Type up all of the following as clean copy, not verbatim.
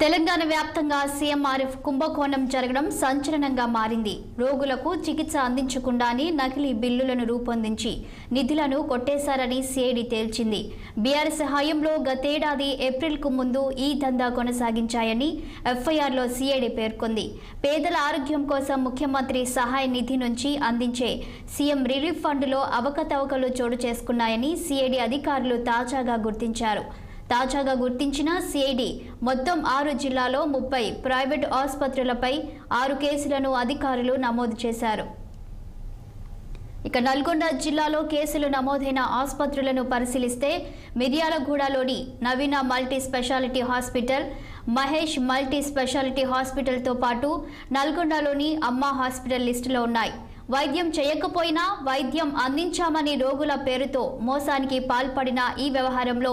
తెలంగాణ వ్యాప్తంగా సీఎంఆర్ఎఫ్ కుంభకోణం జరగడం సంచలనంగా మారింది. రోగులకు చికిత్స అందించకుండానే నకిలీ బిల్లులను రూపొందించి నిధులను కొట్టేశారని సిఐడి తేల్చింది. బీఆర్ఎస్ హయాంలో గతేడాది ఏప్రిల్కు ముందు ఈ దందా కొనసాగించాయని ఎఫ్ఐఆర్లో సిఐడి పేర్కొంది. పేదల ఆరోగ్యం కోసం ముఖ్యమంత్రి సహాయ నిధి నుంచి అందించే సీఎం రిలీఫ్ ఫండ్లో అవకతవకలు చోటు చేసుకున్నాయని సిఐడి అధికారులు తాజాగా గుర్తించిన సిఐడి మొత్తం 6 జిల్లాలో 30 ప్రైవేటు ఆసుపత్రులపై 6 కేసులను అధికారులు నమోదు చేశారు. ఇక నల్గొండ జిల్లాలో కేసులు నమోదైన ఆసుపత్రులను పరిశీలిస్తే మిర్యాలగూడలోని Naveena multi speciality hospital, Mahesh multi speciality హాస్పిటల్తో పాటు నల్గొండలోని అమ్మ హాస్పిటల్ లిస్టులో ఉన్నాయి. వైద్యం చేయకపోయినా వైద్యం అందించామని రోగుల పేరుతో మోసానికి పాల్పడిన ఈ వ్యవహారంలో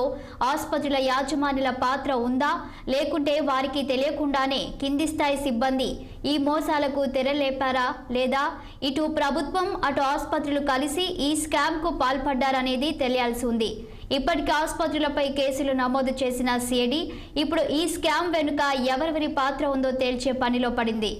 ఆసుపత్రుల యాజమాన్యుల పాత్ర ఉందా, లేకుంటే వారికి తెలియకుండానే కింది స్థాయి సిబ్బంది ఈ మోసాలకు తెరలేపారా, లేదా ఇటు ప్రభుత్వం అటు ఆసుపత్రులు కలిసి ఈ స్కామ్కు పాల్పడ్డారనేది తెలియాల్సి ఉంది. ఇప్పటికే ఆసుపత్రులపై కేసులు నమోదు చేసిన సిఐడి ఇప్పుడు ఈ స్కామ్ వెనుక ఎవరెవరి పాత్ర ఉందో తేల్చే పనిలో పడింది.